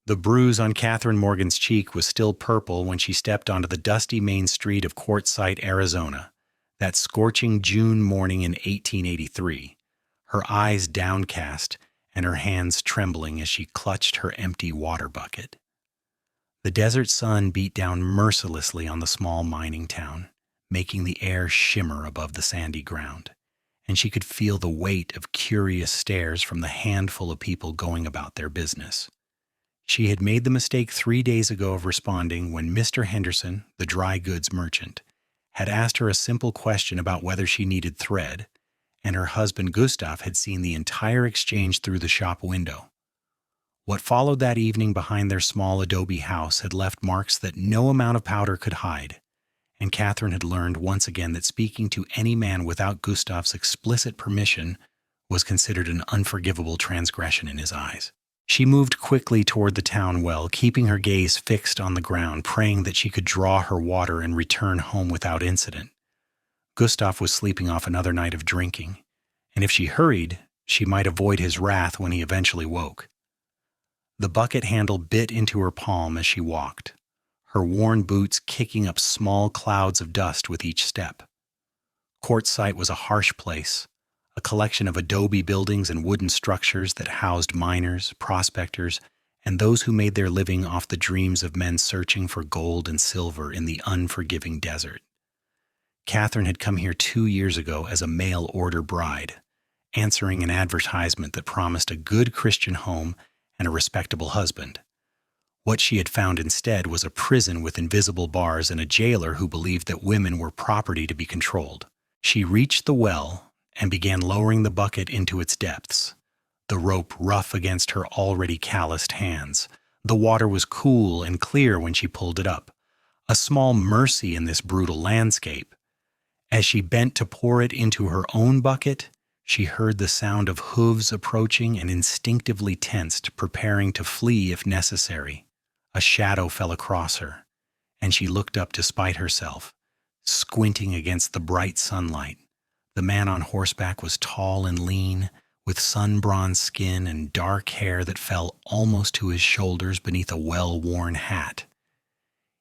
The bruise on Katherine Morgan's cheek was still purple when she stepped onto the dusty main street of Quartzsite, Arizona, that scorching June morning in 1883, her eyes downcast and her hands trembling as she clutched her empty water bucket. The desert sun beat down mercilessly on the small mining town, making the air shimmer above the sandy ground, and she could feel the weight of curious stares from the handful of people going about their business. She had made the mistake 3 days ago of responding when Mr. Henderson, the dry goods merchant, had asked her a simple question about whether she needed thread, and her husband Gustav had seen the entire exchange through the shop window. What followed that evening behind their small adobe house had left marks that no amount of powder could hide, and Katherine had learned once again that speaking to any man without Gustav's explicit permission was considered an unforgivable transgression in his eyes. She moved quickly toward the town well, keeping her gaze fixed on the ground, praying that she could draw her water and return home without incident. Gustav was sleeping off another night of drinking, and if she hurried, she might avoid his wrath when he eventually woke. The bucket handle bit into her palm as she walked, her worn boots kicking up small clouds of dust with each step. Quartzsite was a harsh place, a collection of adobe buildings and wooden structures that housed miners, prospectors, and those who made their living off the dreams of men searching for gold and silver in the unforgiving desert. Katherine had come here 2 years ago as a mail-order bride, answering an advertisement that promised a good Christian home and a respectable husband. What she had found instead was a prison with invisible bars and a jailer who believed that women were property to be controlled. She reached the well and began lowering the bucket into its depths, the rope rough against her already calloused hands. The water was cool and clear when she pulled it up, a small mercy in this brutal landscape. As she bent to pour it into her own bucket, she heard the sound of hooves approaching and instinctively tensed, preparing to flee if necessary. A shadow fell across her, and she looked up despite herself, squinting against the bright sunlight. The man on horseback was tall and lean, with sun-bronzed skin and dark hair that fell almost to his shoulders beneath a well-worn hat.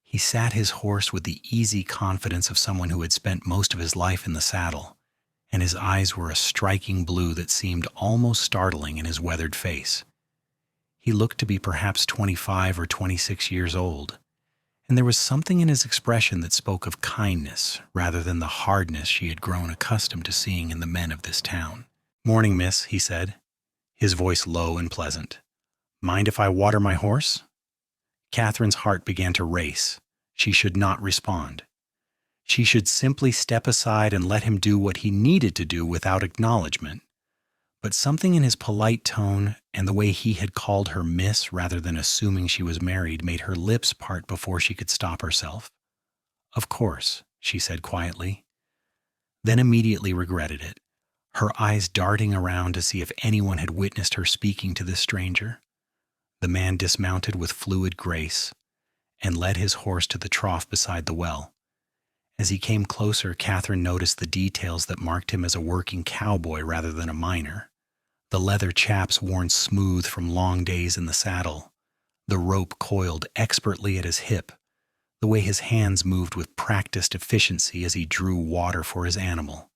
He sat his horse with the easy confidence of someone who had spent most of his life in the saddle, and his eyes were a striking blue that seemed almost startling in his weathered face. He looked to be perhaps 25 or 26 years old, and there was something in his expression that spoke of kindness rather than the hardness she had grown accustomed to seeing in the men of this town. "Morning, miss," he said, his voice low and pleasant. "Mind if I water my horse?" Katherine's heart began to race. She should not respond. She should simply step aside and let him do what he needed to do without acknowledgement. But something in his polite tone and the way he had called her miss rather than assuming she was married made her lips part before she could stop herself. "Of course," she said quietly, then immediately regretted it, her eyes darting around to see if anyone had witnessed her speaking to this stranger. The man dismounted with fluid grace and led his horse to the trough beside the well. As he came closer, Katherine noticed the details that marked him as a working cowboy rather than a miner. The leather chaps worn smooth from long days in the saddle, the rope coiled expertly at his hip, the way his hands moved with practiced efficiency as he drew water for his animal.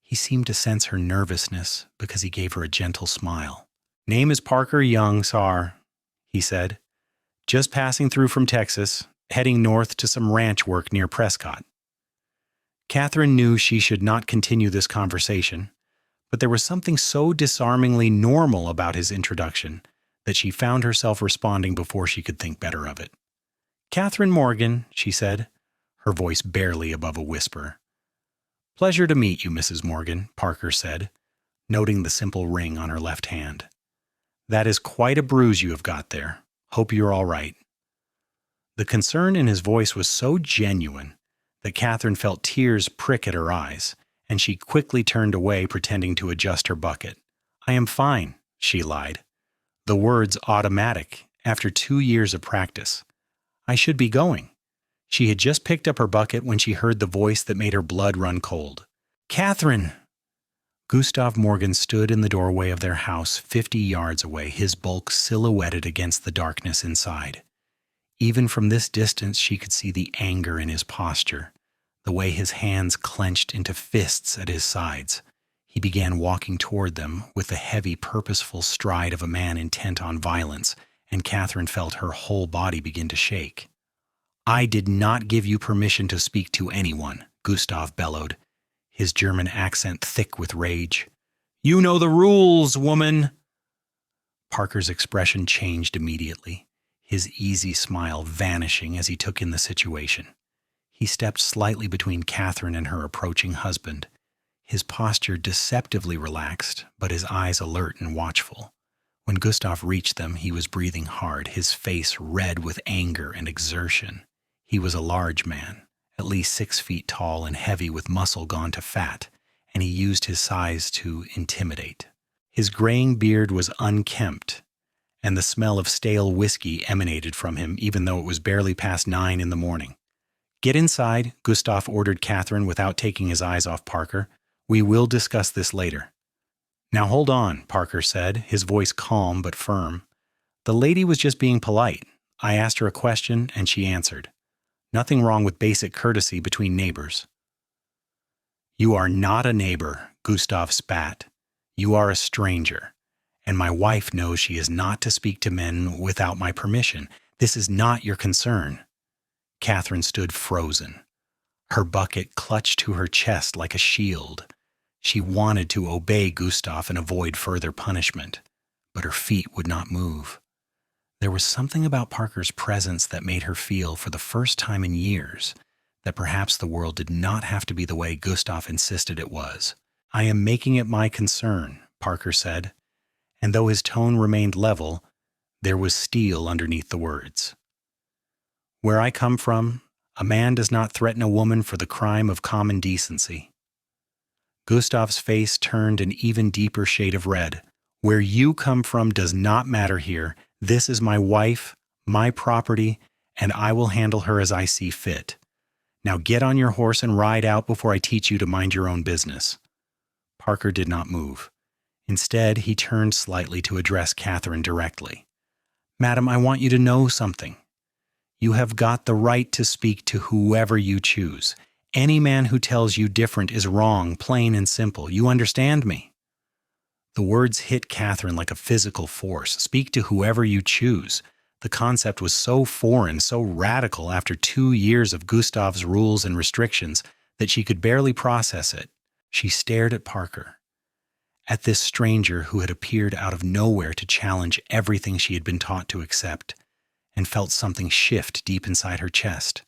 He seemed to sense her nervousness because he gave her a gentle smile. "Name is Parker Young, sar," he said. "Just passing through from Texas, heading north to some ranch work near Prescott." Katherine knew she should not continue this conversation, but there was something so disarmingly normal about his introduction that she found herself responding before she could think better of it. "Katherine Morgan," she said, her voice barely above a whisper. "Pleasure to meet you, Mrs. Morgan," Parker said, noting the simple ring on her left hand. "That is quite a bruise you have got there. Hope you're all right." The concern in his voice was so genuine that Katherine felt tears prick at her eyes, and she quickly turned away, pretending to adjust her bucket. "I am fine," she lied, the words automatic after 2 years of practice. "I should be going." She had just picked up her bucket when she heard the voice that made her blood run cold. "Katherine!" Gustav Morgan stood in the doorway of their house 50 yards away, his bulk silhouetted against the darkness inside. Even from this distance, she could see the anger in his posture, the way his hands clenched into fists at his sides. He began walking toward them with the heavy, purposeful stride of a man intent on violence, and Katherine felt her whole body begin to shake. "I did not give you permission to speak to anyone," Gustav bellowed, his German accent thick with rage. "You know the rules, woman!" Parker's expression changed immediately, his easy smile vanishing as he took in the situation. He stepped slightly between Katherine and her approaching husband, his posture deceptively relaxed, but his eyes alert and watchful. When Gustav reached them, he was breathing hard, his face red with anger and exertion. He was a large man, at least 6 feet tall and heavy with muscle gone to fat, and he used his size to intimidate. His graying beard was unkempt, and the smell of stale whiskey emanated from him even though it was barely past 9 in the morning. "Get inside," Gustav ordered Katherine without taking his eyes off Parker. "We will discuss this later." "Now hold on," Parker said, his voice calm but firm. "The lady was just being polite. I asked her a question and she answered. Nothing wrong with basic courtesy between neighbors." "You are not a neighbor," Gustav spat. "You are a stranger, and my wife knows she is not to speak to men without my permission. This is not your concern." Katherine stood frozen, her bucket clutched to her chest like a shield. She wanted to obey Gustav and avoid further punishment, but her feet would not move. There was something about Parker's presence that made her feel, for the first time in years, that perhaps the world did not have to be the way Gustav insisted it was. "I am making it my concern," Parker said, and though his tone remained level, there was steel underneath the words. "Where I come from, a man does not threaten a woman for the crime of common decency." Gustav's face turned an even deeper shade of red. "Where you come from does not matter here. This is my wife, my property, and I will handle her as I see fit. Now get on your horse and ride out before I teach you to mind your own business." Parker did not move. Instead, he turned slightly to address Katherine directly. "Madam, I want you to know something. You have got the right to speak to whoever you choose. Any man who tells you different is wrong, plain and simple. You understand me?" The words hit Katherine like a physical force. Speak to whoever you choose. The concept was so foreign, so radical after 2 years of Gustav's rules and restrictions that she could barely process it. She stared at Parker, at this stranger who had appeared out of nowhere to challenge everything she had been taught to accept, and felt something shift deep inside her chest.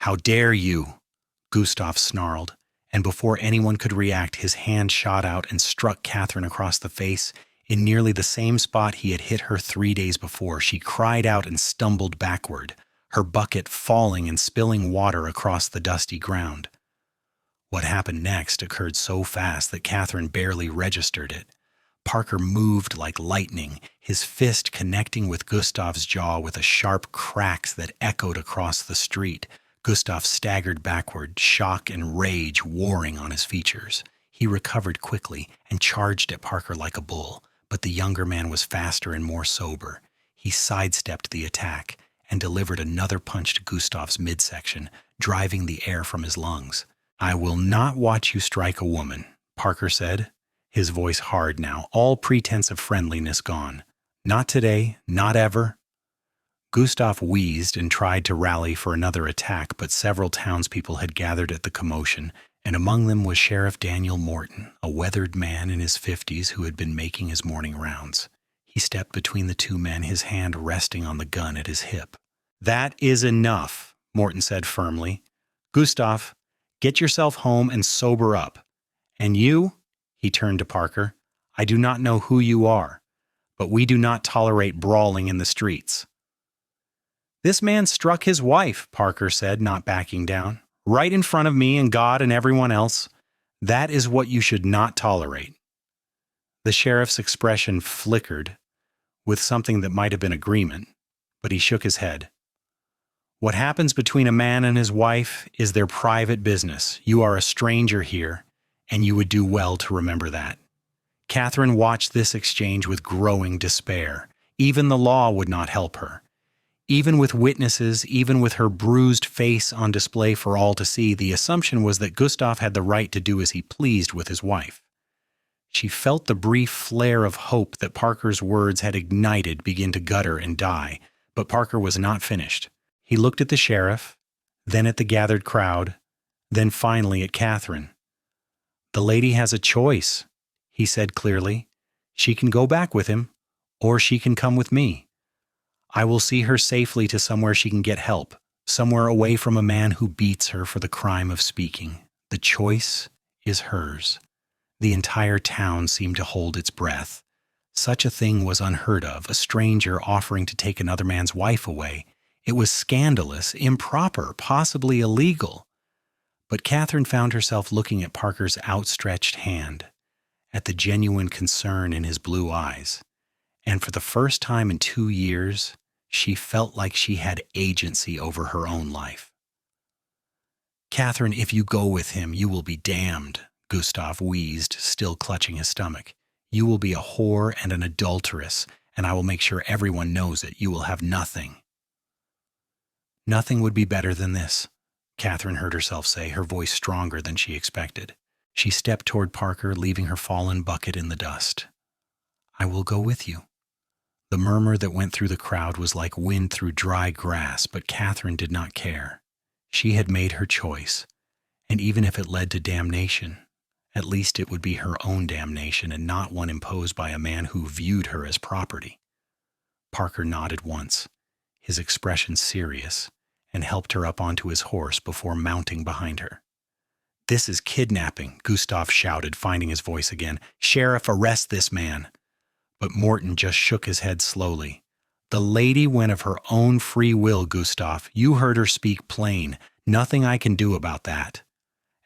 "How dare you?" Gustav snarled, and before anyone could react, his hand shot out and struck Katherine across the face in nearly the same spot he had hit her 3 days before. She cried out and stumbled backward, her bucket falling and spilling water across the dusty ground. What happened next occurred so fast that Katherine barely registered it. Parker moved like lightning, his fist connecting with Gustav's jaw with a sharp crack that echoed across the street. Gustav staggered backward, shock and rage warring on his features. He recovered quickly and charged at Parker like a bull, but the younger man was faster and more sober. He sidestepped the attack and delivered another punch to Gustav's midsection, driving the air from his lungs. "I will not watch you strike a woman," Parker said, his voice hard now, all pretense of friendliness gone. "Not today, not ever." Gustav wheezed and tried to rally for another attack, but several townspeople had gathered at the commotion, and among them was Sheriff Daniel Morton, a weathered man in his 50s who had been making his morning rounds. He stepped between the two men, his hand resting on the gun at his hip. "That is enough," Morton said firmly. "Gustav, get yourself home and sober up. And you," he turned to Parker, "I do not know who you are, but we do not tolerate brawling in the streets." "This man struck his wife," Parker said, not backing down, "right in front of me and God and everyone else. That is what you should not tolerate." The sheriff's expression flickered with something that might have been agreement, but he shook his head. "What happens between a man and his wife is their private business. You are a stranger here, and you would do well to remember that. Katherine watched this exchange with growing despair. Even the law would not help her. Even with witnesses, even with her bruised face on display for all to see, the assumption was that Gustav had the right to do as he pleased with his wife. She felt the brief flare of hope that Parker's words had ignited begin to gutter and die, but Parker was not finished. He looked at the sheriff, then at the gathered crowd, then finally at Katherine. "The lady has a choice," he said clearly. "She can go back with him, or she can come with me. I will see her safely to somewhere she can get help, somewhere away from a man who beats her for the crime of speaking. The choice is hers." The entire town seemed to hold its breath. Such a thing was unheard of, a stranger offering to take another man's wife away. It was scandalous, improper, possibly illegal. But Katherine found herself looking at Parker's outstretched hand, at the genuine concern in his blue eyes. And for the first time in 2 years, she felt like she had agency over her own life. "Katherine, if you go with him, you will be damned," Gustav wheezed, still clutching his stomach. "You will be a whore and an adulteress, and I will make sure everyone knows it. You will have nothing." "Nothing would be better than this," Katherine heard herself say, her voice stronger than she expected. She stepped toward Parker, leaving her fallen bucket in the dust. "I will go with you." The murmur that went through the crowd was like wind through dry grass, but Katherine did not care. She had made her choice, and even if it led to damnation, at least it would be her own damnation and not one imposed by a man who viewed her as property. Parker nodded once, his expression serious, and helped her up onto his horse before mounting behind her. "This is kidnapping," Gustav shouted, finding his voice again. "Sheriff, arrest this man." But Morton just shook his head slowly. "The lady went of her own free will, Gustav. You heard her speak plain. Nothing I can do about that."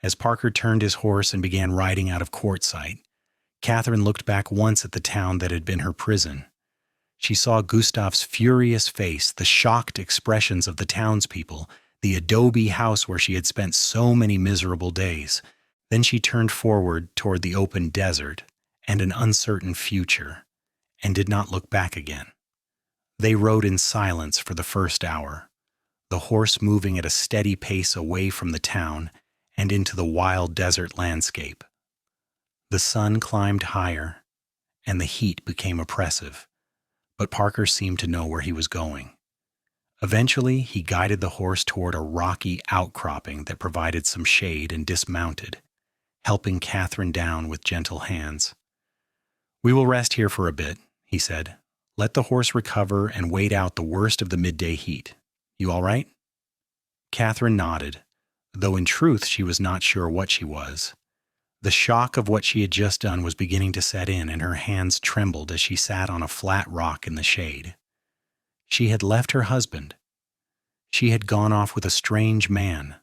As Parker turned his horse and began riding out of Quartzsite, Katherine looked back once at the town that had been her prison. She saw Gustav's furious face, the shocked expressions of the townspeople, the adobe house where she had spent so many miserable days. Then she turned forward toward the open desert and an uncertain future, and did not look back again. They rode in silence for the first hour, the horse moving at a steady pace away from the town and into the wild desert landscape. The sun climbed higher, and the heat became oppressive, but Parker seemed to know where he was going. Eventually, he guided the horse toward a rocky outcropping that provided some shade and dismounted, helping Katherine down with gentle hands. "We will rest here for a bit," he said. "Let the horse recover and wait out the worst of the midday heat. You all right?" Katherine nodded, though in truth she was not sure what she was. The shock of what she had just done was beginning to set in, and her hands trembled as she sat on a flat rock in the shade. She had left her husband. She had gone off with a strange man.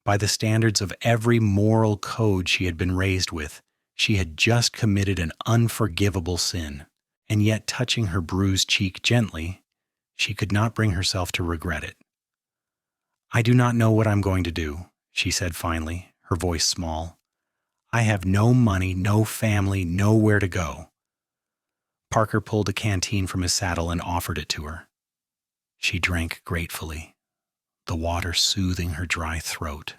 By the standards of every moral code she had been raised with, she had just committed an unforgivable sin, and yet touching her bruised cheek gently, she could not bring herself to regret it. "I do not know what I'm going to do," she said finally, her voice small. "I have no money, no family, nowhere to go." Parker pulled a canteen from his saddle and offered it to her. She drank gratefully, the water soothing her dry throat.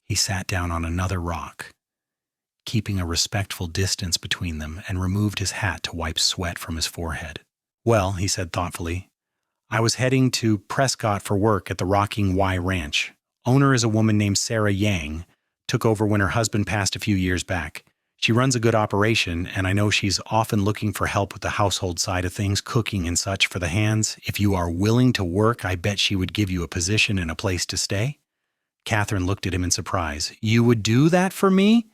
He sat down on another rock, keeping a respectful distance between them, and removed his hat to wipe sweat from his forehead. "Well," he said thoughtfully, "I was heading to Prescott for work at the Rocking Y Ranch. Owner is a woman named Sarah Yang, took over when her husband passed a few years back. She runs a good operation, and I know she's often looking for help with the household side of things, cooking and such for the hands. If you are willing to work, I bet she would give you a position and a place to stay." Katherine looked at him in surprise. "You would do that for me?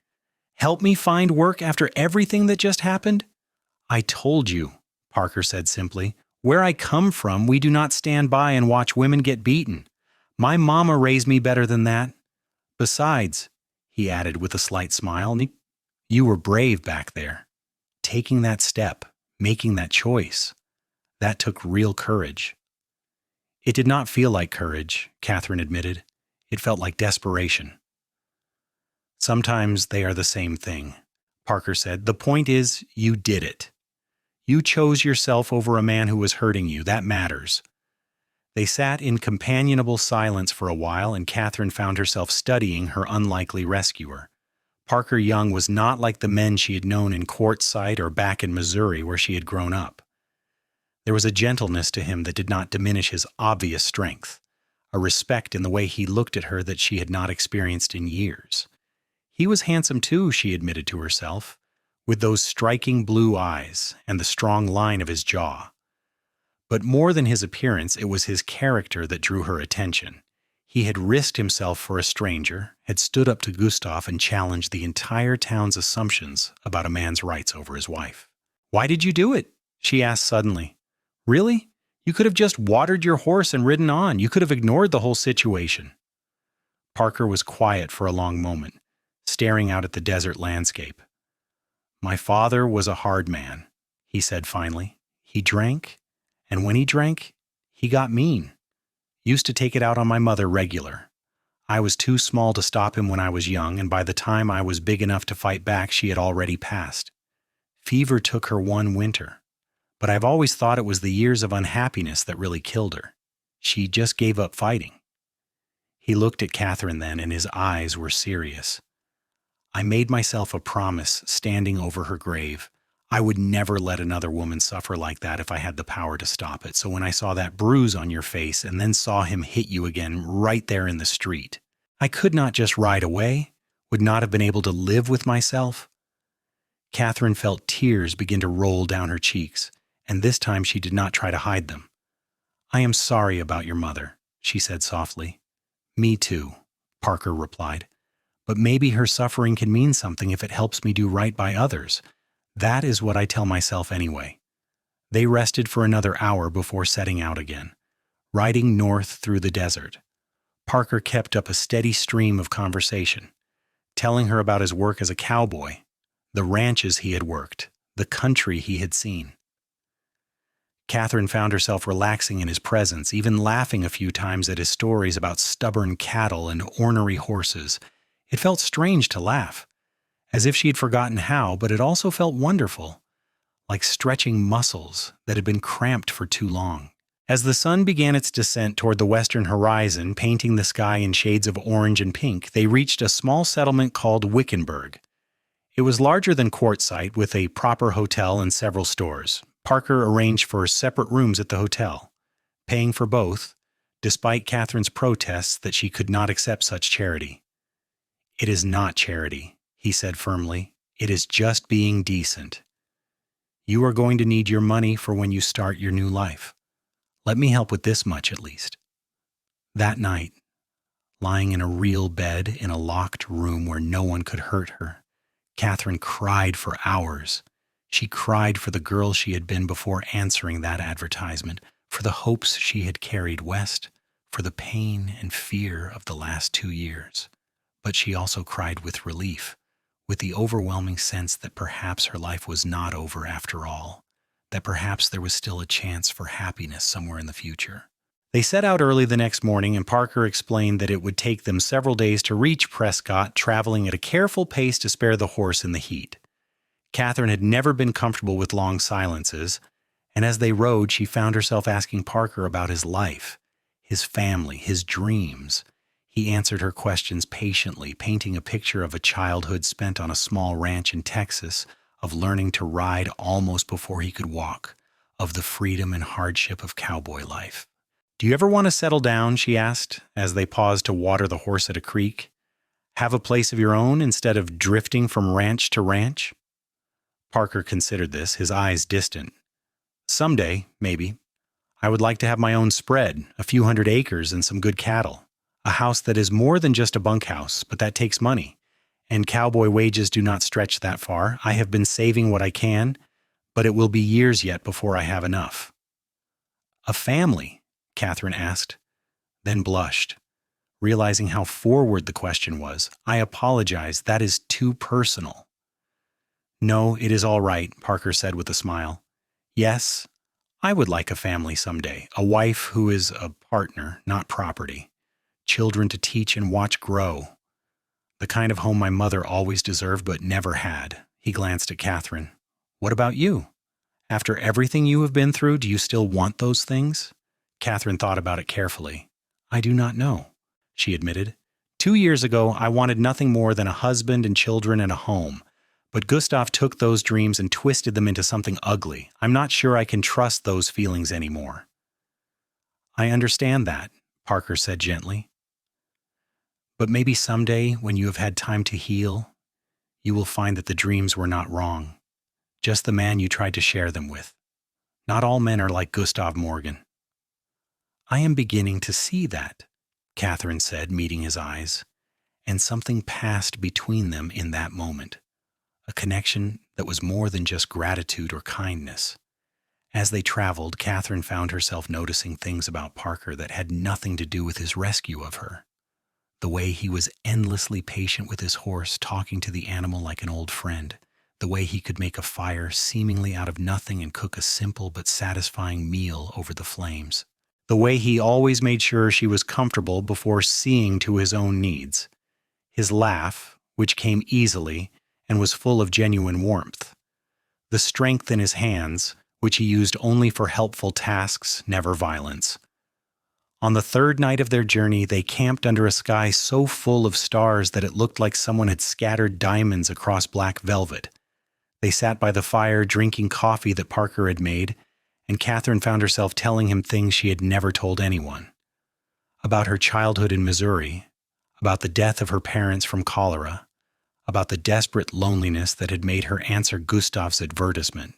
Help me find work after everything that just happened?" "I told you," Parker said simply. "Where I come from, we do not stand by and watch women get beaten. My mama raised me better than that. Besides," he added with a slight smile, "you were brave back there. Taking that step, making that choice, that took real courage." "It did not feel like courage," Katherine admitted. "It felt like desperation." Sometimes they are the same thing, Parker said. The point is, you did it. You chose yourself over a man who was hurting you. That matters. They sat in companionable silence for a while, and Katherine found herself studying her unlikely rescuer. Parker Young was not like the men she had known in Quartzsite or back in Missouri where she had grown up. There was a gentleness to him that did not diminish his obvious strength, a respect in the way he looked at her that she had not experienced in years. He was handsome too, she admitted to herself, with those striking blue eyes and the strong line of his jaw. But more than his appearance, it was his character that drew her attention. He had risked himself for a stranger, had stood up to Gustav and challenged the entire town's assumptions about a man's rights over his wife. "Why did you do it?" she asked suddenly. "Really? You could have just watered your horse and ridden on. You could have ignored the whole situation." Parker was quiet for a long moment, staring out at the desert landscape. "My father was a hard man," he said finally. "He drank, and when he drank, he got mean. Used to take it out on my mother regular. I was too small to stop him when I was young, and by the time I was big enough to fight back, she had already passed. Fever took her one winter, but I've always thought it was the years of unhappiness that really killed her. She just gave up fighting." He looked at Katherine then, and his eyes were serious. "I made myself a promise standing over her grave. I would never let another woman suffer like that if I had the power to stop it. So when I saw that bruise on your face and then saw him hit you again right there in the street, I could not just ride away, would not have been able to live with myself." Katherine felt tears begin to roll down her cheeks, and this time she did not try to hide them. "I am sorry about your mother," she said softly. "Me too," Parker replied. "But maybe her suffering can mean something if it helps me do right by others. That is what I tell myself anyway." They rested for another hour before setting out again, riding north through the desert. Parker kept up a steady stream of conversation, telling her about his work as a cowboy, the ranches he had worked, the country he had seen. Katherine found herself relaxing in his presence, even laughing a few times at his stories about stubborn cattle and ornery horses. It felt strange to laugh, as if she had forgotten how, but it also felt wonderful, like stretching muscles that had been cramped for too long. As the sun began its descent toward the western horizon, painting the sky in shades of orange and pink, they reached a small settlement called Wickenburg. It was larger than Quartzsite, with a proper hotel and several stores. Parker arranged for separate rooms at the hotel, paying for both, despite Katherine's protests that she could not accept such charity. "It is not charity," he said firmly. "It is just being decent. You are going to need your money for when you start your new life. Let me help with this much at least." That night, lying in a real bed in a locked room where no one could hurt her, Katherine cried for hours. She cried for the girl she had been before answering that advertisement, for the hopes she had carried west, for the pain and fear of the last 2 years. But she also cried with relief, with the overwhelming sense that perhaps her life was not over after all, that perhaps there was still a chance for happiness somewhere in the future. They set out early the next morning, and Parker explained that it would take them several days to reach Prescott, traveling at a careful pace to spare the horse in the heat. Katherine had never been comfortable with long silences, and as they rode, she found herself asking Parker about his life, his family, his dreams. He answered her questions patiently, painting a picture of a childhood spent on a small ranch in Texas, of learning to ride almost before he could walk, of the freedom and hardship of cowboy life. "Do you ever want to settle down?" she asked, as they paused to water the horse at a creek. "Have a place of your own instead of drifting from ranch to ranch?" Parker considered this, his eyes distant. "Someday, maybe. I would like to have my own spread, a few hundred acres and some good cattle. A house that is more than just a bunkhouse, but that takes money. And cowboy wages do not stretch that far. I have been saving what I can, but it will be years yet before I have enough." "A family?" Katherine asked, then blushed, realizing how forward the question was. "I apologize, that is too personal." "No, it is all right," Parker said with a smile. "Yes, I would like a family someday, a wife who is a partner, not property. Children to teach and watch grow. The kind of home my mother always deserved but never had. He glanced at Katherine. What about you? After everything you have been through, do you still want those things? Katherine thought about it carefully. I do not know, she admitted. 2 years ago, I wanted nothing more than a husband and children and a home. But Gustav took those dreams and twisted them into something ugly. I'm not sure I can trust those feelings anymore. I understand that, Parker said gently. But maybe someday, when you have had time to heal, you will find that the dreams were not wrong. Just the man you tried to share them with. Not all men are like Gustav Morgan. I am beginning to see that, Katherine said, meeting his eyes, and something passed between them in that moment, a connection that was more than just gratitude or kindness. As they traveled, Katherine found herself noticing things about Parker that had nothing to do with his rescue of her. The way he was endlessly patient with his horse, talking to the animal like an old friend. The way he could make a fire seemingly out of nothing and cook a simple but satisfying meal over the flames. The way he always made sure she was comfortable before seeing to his own needs. His laugh, which came easily and was full of genuine warmth. The strength in his hands, which he used only for helpful tasks, never violence. On the third night of their journey, they camped under a sky so full of stars that it looked like someone had scattered diamonds across black velvet. They sat by the fire drinking coffee that Parker had made, and Katherine found herself telling him things she had never told anyone. About her childhood in Missouri, about the death of her parents from cholera, about the desperate loneliness that had made her answer Gustav's advertisement,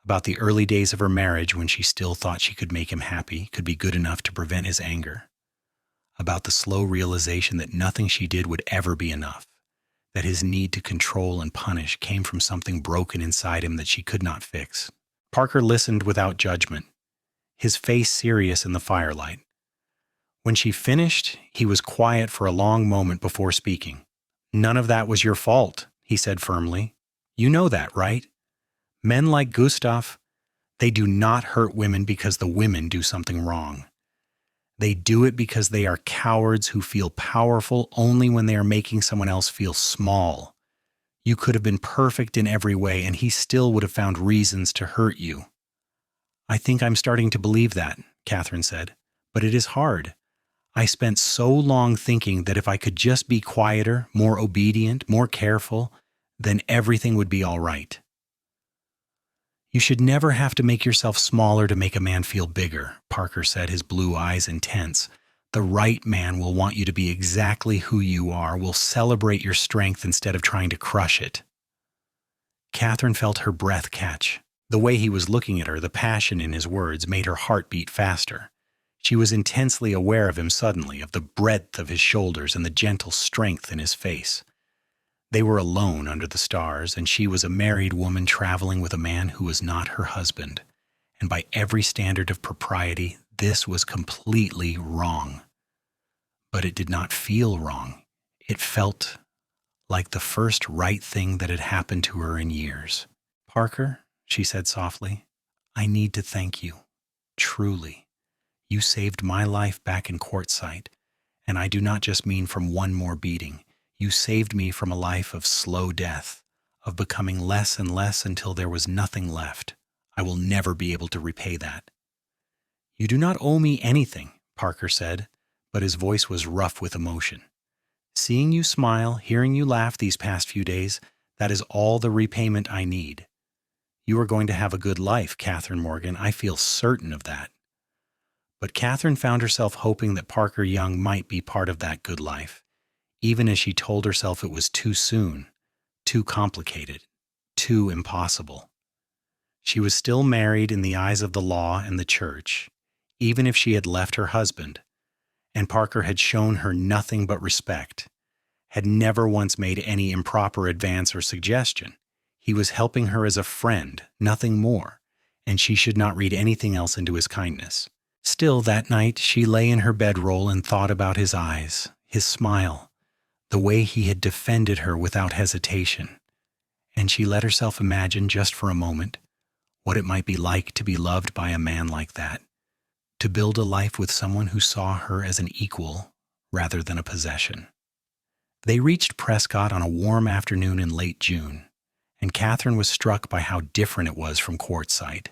about the early days of her marriage when she still thought she could make him happy, could be good enough to prevent his anger, about the slow realization that nothing she did would ever be enough, that his need to control and punish came from something broken inside him that she could not fix. Parker listened without judgment, his face serious in the firelight. When she finished, he was quiet for a long moment before speaking. None of that was your fault, he said firmly. You know that, right? Men like Gustav, they do not hurt women because the women do something wrong. They do it because they are cowards who feel powerful only when they are making someone else feel small. You could have been perfect in every way, and he still would have found reasons to hurt you. I think I'm starting to believe that, Katherine said, but it is hard. I spent so long thinking that if I could just be quieter, more obedient, more careful, then everything would be all right. You should never have to make yourself smaller to make a man feel bigger, Parker said, his blue eyes intense. The right man will want you to be exactly who you are, will celebrate your strength instead of trying to crush it. Katherine felt her breath catch. The way he was looking at her, the passion in his words, made her heart beat faster. She was intensely aware of him suddenly, of the breadth of his shoulders and the gentle strength in his face. They were alone under the stars, and she was a married woman traveling with a man who was not her husband. And by every standard of propriety, this was completely wrong. But it did not feel wrong. It felt like the first right thing that had happened to her in years. Parker, she said softly, I need to thank you. Truly. You saved my life back in Quartzsite, and I do not just mean from one more beating. You saved me from a life of slow death, of becoming less and less until there was nothing left. I will never be able to repay that. You do not owe me anything, Parker said, but his voice was rough with emotion. Seeing you smile, hearing you laugh these past few days, that is all the repayment I need. You are going to have a good life, Katherine Morgan. I feel certain of that. But Katherine found herself hoping that Parker Young might be part of that good life, even as she told herself it was too soon, too complicated, too impossible. She was still married in the eyes of the law and the church, even if she had left her husband, and Parker had shown her nothing but respect, had never once made any improper advance or suggestion. He was helping her as a friend, nothing more, and she should not read anything else into his kindness. Still, that night, she lay in her bedroll and thought about his eyes, his smile, the way he had defended her without hesitation. And she let herself imagine just for a moment what it might be like to be loved by a man like that, to build a life with someone who saw her as an equal rather than a possession. They reached Prescott on a warm afternoon in late June, and Katherine was struck by how different it was from Quartzsite.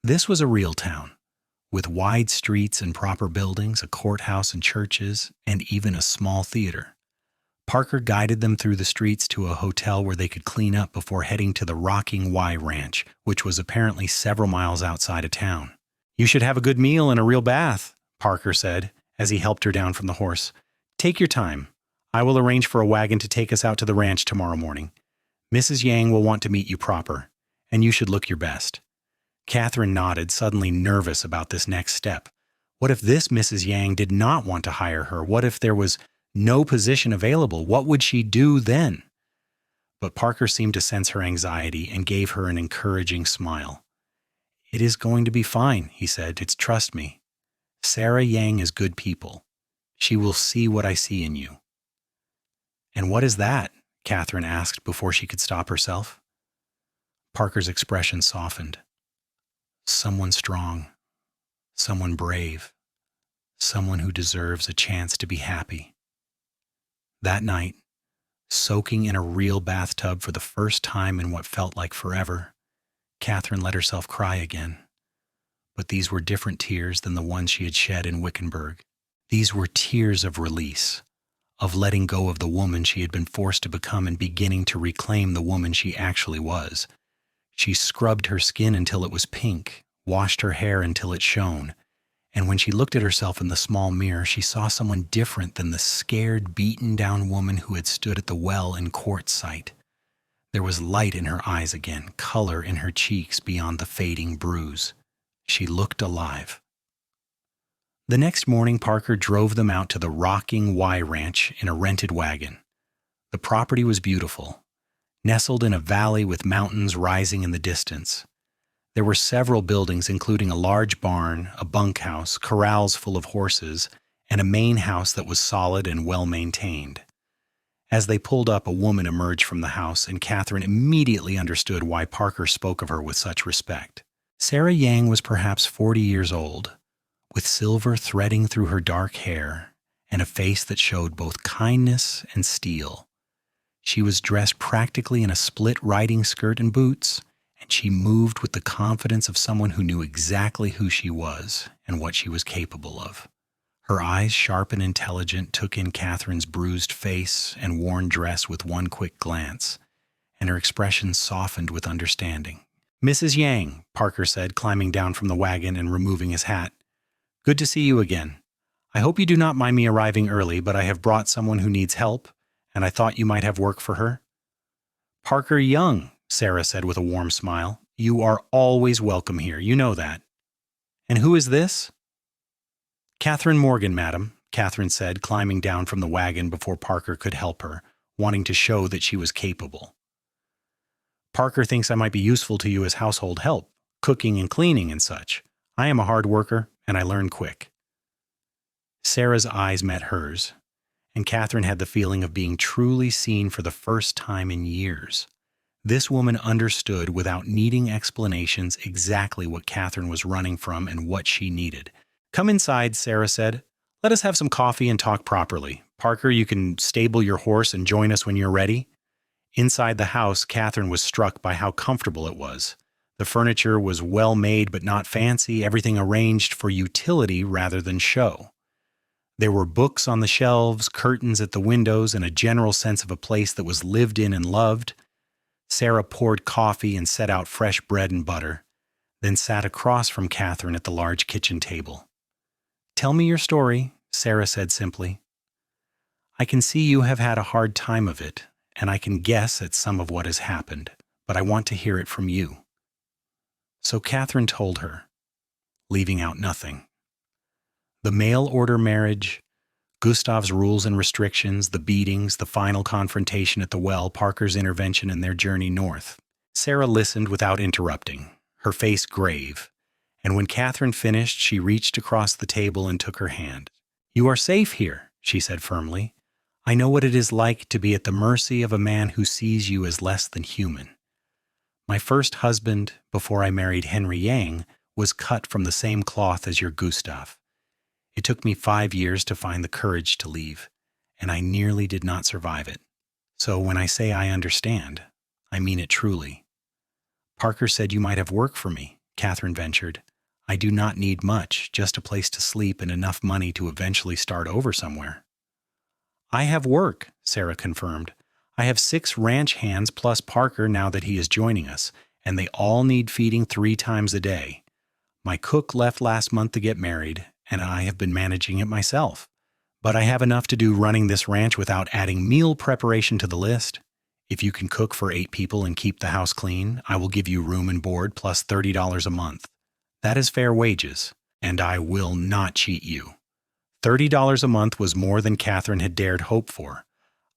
This was a real town, with wide streets and proper buildings, a courthouse and churches, and even a small theater. Parker guided them through the streets to a hotel where they could clean up before heading to the Rocking Y Ranch, which was apparently several miles outside of town. "You should have a good meal and a real bath," Parker said, as he helped her down from the horse. "Take your time. I will arrange for a wagon to take us out to the ranch tomorrow morning. Mrs. Yang will want to meet you proper, and you should look your best." Katherine nodded, suddenly nervous about this next step. What if this Mrs. Yang did not want to hire her? What if there was no position available? What would she do then? But Parker seemed to sense her anxiety and gave her an encouraging smile. "It is going to be fine," he said. "Trust me. Sarah Yang is good people. She will see what I see in you." "And what is that?" Katherine asked before she could stop herself. Parker's expression softened. "Someone strong, someone brave, someone who deserves a chance to be happy." That night, soaking in a real bathtub for the first time in what felt like forever, Katherine let herself cry again. But these were different tears than the ones she had shed in Wickenburg. These were tears of release, of letting go of the woman she had been forced to become and beginning to reclaim the woman she actually was. She scrubbed her skin until it was pink, washed her hair until it shone, and when she looked at herself in the small mirror, she saw someone different than the scared, beaten-down woman who had stood at the well in Quartzsite. There was light in her eyes again, color in her cheeks beyond the fading bruise. She looked alive. The next morning, Parker drove them out to the Rocking Y Ranch in a rented wagon. The property was beautiful, nestled in a valley with mountains rising in the distance. There were several buildings, including a large barn, a bunkhouse, corrals full of horses, and a main house that was solid and well-maintained. As they pulled up, a woman emerged from the house, and Katherine immediately understood why Parker spoke of her with such respect. Sarah Yang was perhaps 40 years old, with silver threading through her dark hair and a face that showed both kindness and steel. She was dressed practically in a split riding skirt and boots, and she moved with the confidence of someone who knew exactly who she was and what she was capable of. Her eyes, sharp and intelligent, took in Katherine's bruised face and worn dress with one quick glance, and her expression softened with understanding. "Mrs. Yang," Parker said, climbing down from the wagon and removing his hat. "Good to see you again. I hope you do not mind me arriving early, but I have brought someone who needs help, and I thought you might have work for her." "Parker Young," Sarah said with a warm smile. "You are always welcome here, you know that." "And who is this?" "Katherine Morgan, madam," Katherine said, climbing down from the wagon before Parker could help her, wanting to show that she was capable. "Parker thinks I might be useful to you as household help, cooking and cleaning and such. I am a hard worker, and I learn quick." Sarah's eyes met hers, and Katherine had the feeling of being truly seen for the first time in years. This woman understood, without needing explanations, exactly what Katherine was running from and what she needed. "Come inside," Sarah said. "Let us have some coffee and talk properly. Parker, you can stable your horse and join us when you're ready." Inside the house, Katherine was struck by how comfortable it was. The furniture was well made but not fancy, everything arranged for utility rather than show. There were books on the shelves, curtains at the windows, and a general sense of a place that was lived in and loved. Sarah poured coffee and set out fresh bread and butter, then sat across from Katherine at the large kitchen table. "Tell me your story," Sarah said simply. "I can see you have had a hard time of it, and I can guess at some of what has happened, but I want to hear it from you." So Katherine told her, leaving out nothing. The mail-order marriage, Gustav's rules and restrictions, the beatings, the final confrontation at the well, Parker's intervention in their journey north. Sarah listened without interrupting, her face grave, and when Katherine finished, she reached across the table and took her hand. "You are safe here," she said firmly. "I know what it is like to be at the mercy of a man who sees you as less than human. My first husband, before I married Henry Yang, was cut from the same cloth as your Gustav. It took me 5 years to find the courage to leave, and I nearly did not survive it. So when I say I understand, I mean it truly. Parker said you might have work for me, Katherine ventured. I do not need much, just a place to sleep and enough money to eventually start over somewhere. I have work, Sarah confirmed. I have 6 ranch hands plus Parker now that he is joining us, and they all need feeding 3 times a day. My cook left last month to get married, and I have been managing it myself. But I have enough to do running this ranch without adding meal preparation to the list. If you can cook for 8 people and keep the house clean, I will give you room and board plus $30 a month. That is fair wages, and I will not cheat you. $30 a month was more than Katherine had dared hope for.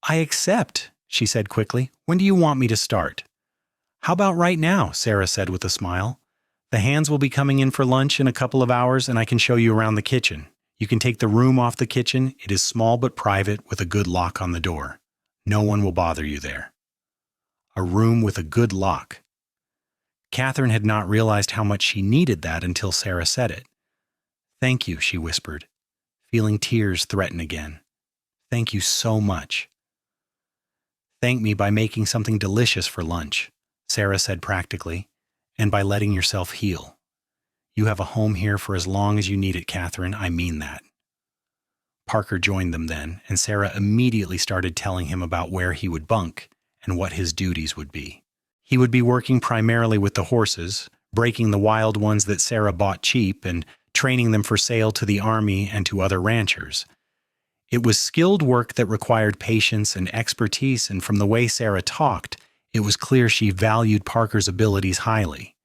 I accept, she said quickly. When do you want me to start? How about right now, Sarah said with a smile. The hands will be coming in for lunch in a couple of hours, and I can show you around the kitchen. You can take the room off the kitchen. It is small but private with a good lock on the door. No one will bother you there. A room with a good lock. Katherine had not realized how much she needed that until Sarah said it. Thank you, she whispered, feeling tears threaten again. Thank you so much. Thank me by making something delicious for lunch, Sarah said practically, and by letting yourself heal. You have a home here for as long as you need it, Katherine. I mean that. Parker joined them then, and Sarah immediately started telling him about where he would bunk and what his duties would be. He would be working primarily with the horses, breaking the wild ones that Sarah bought cheap and training them for sale to the army and to other ranchers. It was skilled work that required patience and expertise, and from the way Sarah talked, it was clear she valued Parker's abilities highly.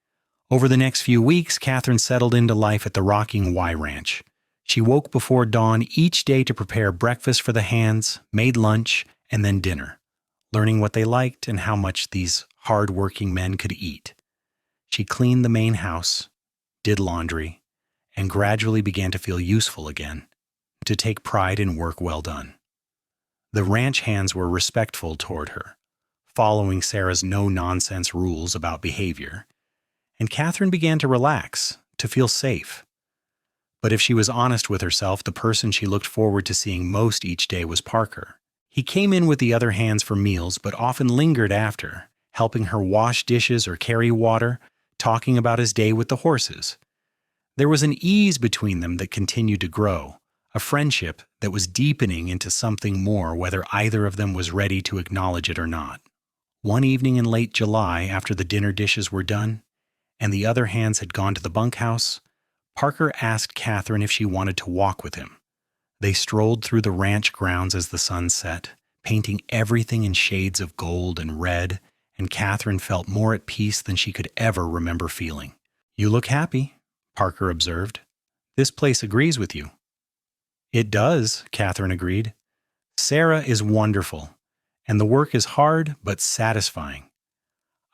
Over the next few weeks, Katherine settled into life at the rocking Y Ranch. She woke before dawn each day to prepare breakfast for the hands, made lunch, and then dinner, learning what they liked and how much these hard-working men could eat. She cleaned the main house, did laundry, and gradually began to feel useful again, to take pride in work well done. The ranch hands were respectful toward her, following Sarah's no-nonsense rules about behavior, and Katherine began to relax, to feel safe. But if she was honest with herself, the person she looked forward to seeing most each day was Parker. He came in with the other hands for meals, but often lingered after, helping her wash dishes or carry water, talking about his day with the horses. There was an ease between them that continued to grow, a friendship that was deepening into something more whether either of them was ready to acknowledge it or not. One evening in late July, after the dinner dishes were done, and the other hands had gone to the bunkhouse, Parker asked Katherine if she wanted to walk with him. They strolled through the ranch grounds as the sun set, painting everything in shades of gold and red, and Katherine felt more at peace than she could ever remember feeling. You look happy, Parker observed. This place agrees with you. It does, Katherine agreed. Sarah is wonderful, and the work is hard but satisfying.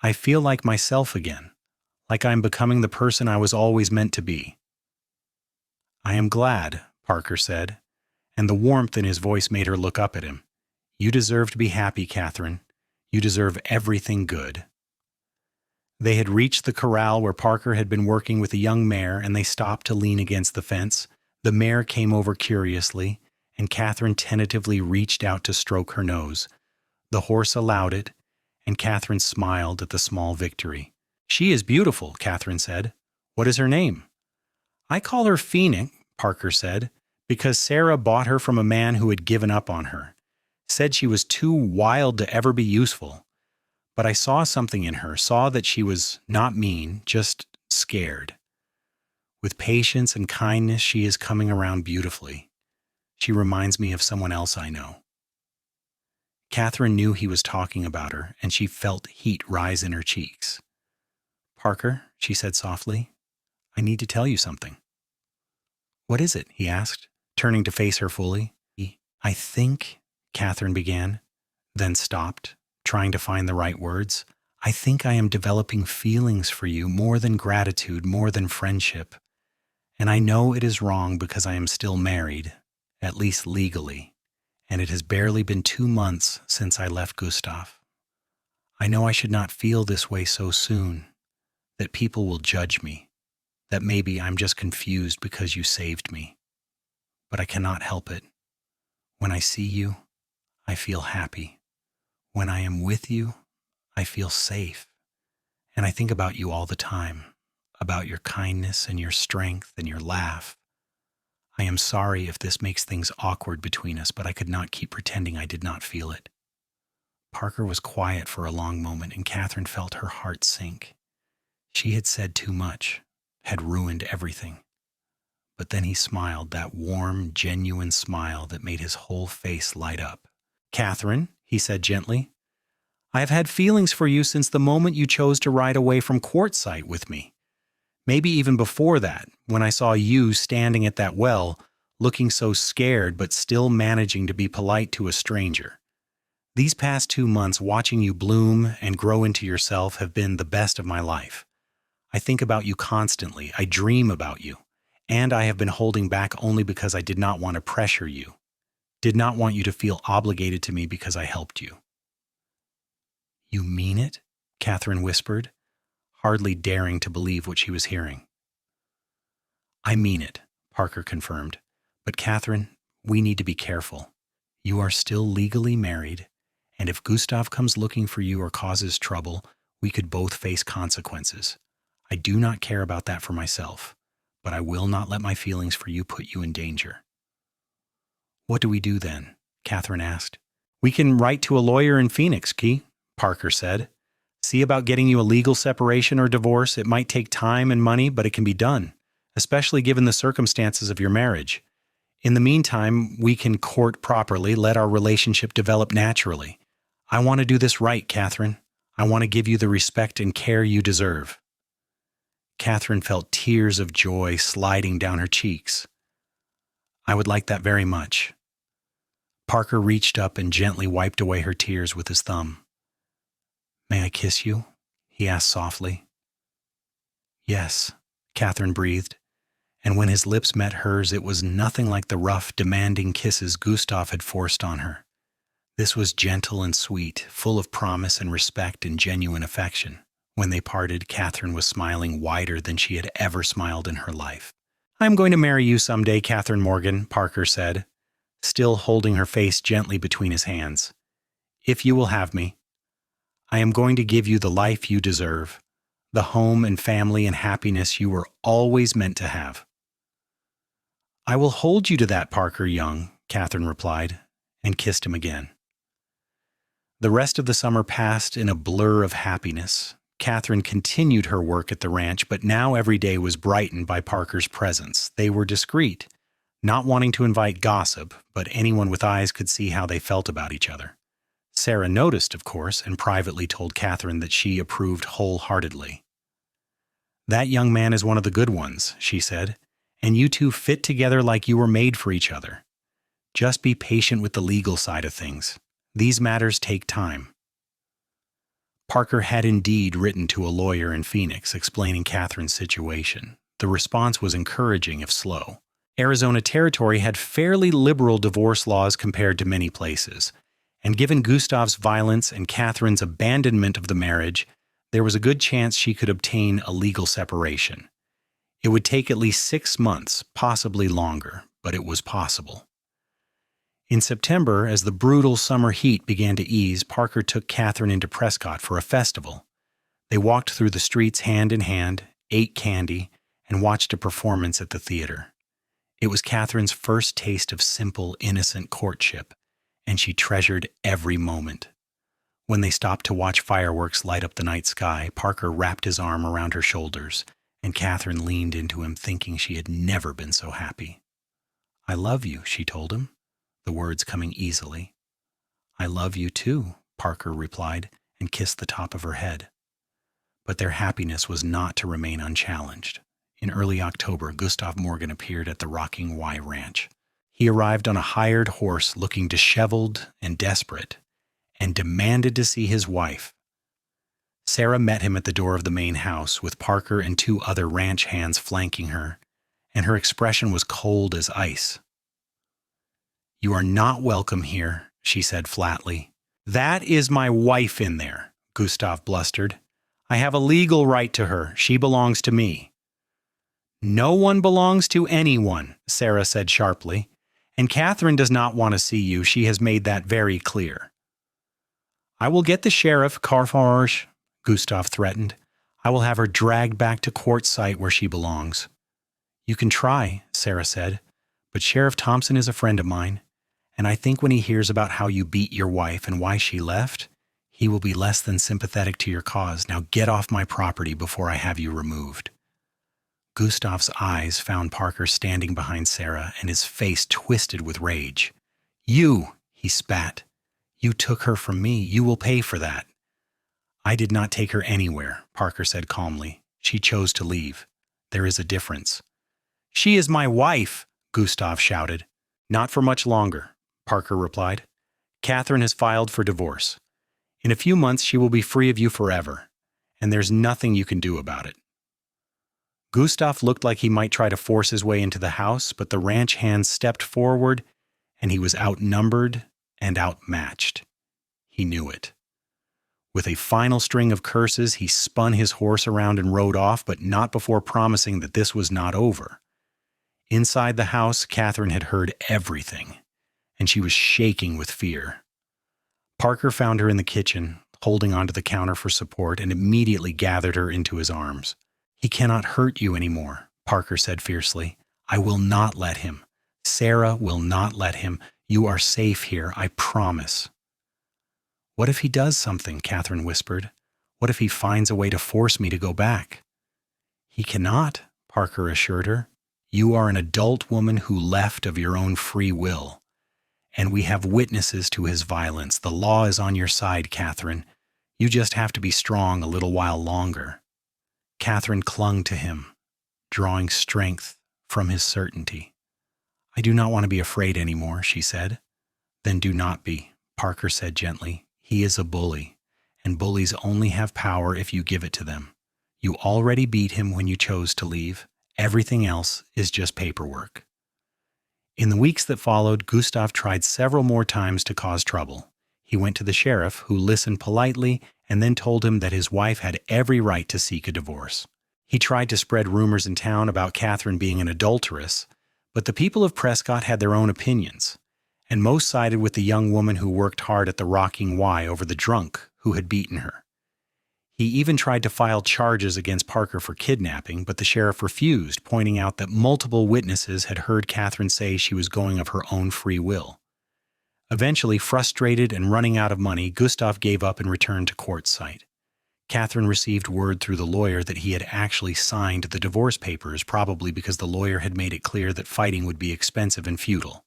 I feel like myself again, like I'm becoming the person I was always meant to be. I am glad, Parker said, and the warmth in his voice made her look up at him. You deserve to be happy, Katherine. You deserve everything good. They had reached the corral where Parker had been working with a young mare, and they stopped to lean against the fence. The mare came over curiously, and Katherine tentatively reached out to stroke her nose. The horse allowed it, and Katherine smiled at the small victory. She is beautiful, Katherine said. What is her name? I call her Phoenix, Parker said, because Sarah bought her from a man who had given up on her. Said she was too wild to ever be useful. But I saw something in her, saw that she was not mean, just scared. With patience and kindness, she is coming around beautifully. She reminds me of someone else I know. Katherine knew he was talking about her, and she felt heat rise in her cheeks. Parker, she said softly, I need to tell you something. What is it? He asked, turning to face her fully. I think, Katherine began, then stopped, trying to find the right words. I think I am developing feelings for you, more than gratitude, more than friendship. And I know it is wrong because I am still married, at least legally, and it has barely been 2 months since I left Gustav. I know I should not feel this way so soon, that people will judge me, that maybe I'm just confused because you saved me. But I cannot help it. When I see you, I feel happy. When I am with you, I feel safe. And I think about you all the time, about your kindness and your strength and your laugh. I am sorry if this makes things awkward between us, but I could not keep pretending I did not feel it. Parker was quiet for a long moment, and Katherine felt her heart sink. She had said too much, had ruined everything. But then he smiled, that warm, genuine smile that made his whole face light up. "Katherine," he said gently, "I have had feelings for you since the moment you chose to ride away from Quartzsite with me. Maybe even before that, when I saw you standing at that well, looking so scared but still managing to be polite to a stranger. These past 2 months, watching you bloom and grow into yourself have been the best of my life. I think about you constantly. I dream about you. And I have been holding back only because I did not want to pressure you. Did not want you to feel obligated to me because I helped you." "You mean it?" Katherine whispered, hardly daring to believe what she was hearing. "I mean it," Parker confirmed. "But Katherine, we need to be careful. You are still legally married, and if Gustav comes looking for you or causes trouble, we could both face consequences. I do not care about that for myself, but I will not let my feelings for you put you in danger." "What do we do then?" Katherine asked. "We can write to a lawyer in Phoenix, Key," Parker said. "See about getting you a legal separation or divorce. It might take time and money, but it can be done, especially given the circumstances of your marriage. In the meantime, we can court properly, let our relationship develop naturally. I want to do this right, Katherine. I want to give you the respect and care you deserve." Katherine felt tears of joy sliding down her cheeks. "I would like that very much." Parker reached up and gently wiped away her tears with his thumb. "May I kiss you?" he asked softly. "Yes," Katherine breathed, and when his lips met hers, it was nothing like the rough, demanding kisses Gustav had forced on her. This was gentle and sweet, full of promise and respect and genuine affection. When they parted, Katherine was smiling wider than she had ever smiled in her life. "I am going to marry you someday, Katherine Morgan," Parker said, still holding her face gently between his hands. "If you will have me. I am going to give you the life you deserve, the home and family and happiness you were always meant to have." "I will hold you to that, Parker Young," Katherine replied, and kissed him again. The rest of the summer passed in a blur of happiness. Katherine continued her work at the ranch, but now every day was brightened by Parker's presence. They were discreet, not wanting to invite gossip, but anyone with eyes could see how they felt about each other. Sarah noticed, of course, and privately told Katherine that she approved wholeheartedly. "That young man is one of the good ones," she said, "and you two fit together like you were made for each other. Just be patient with the legal side of things. These matters take time." Parker had indeed written to a lawyer in Phoenix explaining Katherine's situation. The response was encouraging if slow. Arizona Territory had fairly liberal divorce laws compared to many places, and given Gustav's violence and Katherine's abandonment of the marriage, there was a good chance she could obtain a legal separation. It would take at least 6 months, possibly longer, but it was possible. In September, as the brutal summer heat began to ease, Parker took Katherine into Prescott for a festival. They walked through the streets hand in hand, ate candy, and watched a performance at the theater. It was Katherine's first taste of simple, innocent courtship, and she treasured every moment. When they stopped to watch fireworks light up the night sky, Parker wrapped his arm around her shoulders, and Katherine leaned into him, thinking she had never been so happy. "I love you," she told him, the words coming easily. "I love you too," Parker replied, and kissed the top of her head. But their happiness was not to remain unchallenged. In early October, Gustav Morgan appeared at the Rocking Y Ranch. He arrived on a hired horse, looking disheveled and desperate, and demanded to see his wife. Sarah met him at the door of the main house, with Parker and 2 other ranch hands flanking her, and her expression was cold as ice. "You are not welcome here," she said flatly. "That is my wife in there," Gustav blustered. "I have a legal right to her. She belongs to me." "No one belongs to anyone," Sarah said sharply, And Katherine does not want to see you. She has made that very clear. I will get the sheriff, Carforge, Gustav threatened. I will have her dragged back to Quartzsite where she belongs. You can try, Sarah said, but Sheriff Thompson is a friend of mine, and I think when he hears about how you beat your wife and why she left, he will be less than sympathetic to your cause. Now get off my property before I have you removed. Gustav's eyes found Parker standing behind Sarah, and his face twisted with rage. You, he spat. You took her from me. You will pay for that. I did not take her anywhere, Parker said calmly. She chose to leave. There is a difference. She is my wife, Gustav shouted. Not for much longer, Parker replied. Katherine has filed for divorce. In a few months, she will be free of you forever, and there's nothing you can do about it. Gustav looked like he might try to force his way into the house, but the ranch hand stepped forward, and he was outnumbered and outmatched. He knew it. With a final string of curses, he spun his horse around and rode off, but not before promising that this was not over. Inside the house, Katherine had heard everything, and she was shaking with fear. Parker found her in the kitchen, holding onto the counter for support, and immediately gathered her into his arms. He cannot hurt you anymore, Parker said fiercely. I will not let him. Sarah will not let him. You are safe here, I promise. What if he does something? Katherine whispered. What if he finds a way to force me to go back? He cannot, Parker assured her. You are an adult woman who left of your own free will. And we have witnesses to his violence. The law is on your side, Katherine. You just have to be strong a little while longer. Katherine clung to him, drawing strength from his certainty. I do not want to be afraid anymore, she said. Then do not be, Parker said gently. He is a bully, and bullies only have power if you give it to them. You already beat him when you chose to leave. Everything else is just paperwork. In the weeks that followed, Gustav tried several more times to cause trouble. He went to the sheriff, who listened politely and then told him that his wife had every right to seek a divorce. He tried to spread rumors in town about Katherine being an adulteress, but the people of Prescott had their own opinions, and most sided with the young woman who worked hard at the Rocking Y over the drunk who had beaten her. He even tried to file charges against Parker for kidnapping, but the sheriff refused, pointing out that multiple witnesses had heard Katherine say she was going of her own free will. Eventually, frustrated and running out of money, Gustav gave up and returned to Quartzsite. Katherine received word through the lawyer that he had actually signed the divorce papers, probably because the lawyer had made it clear that fighting would be expensive and futile.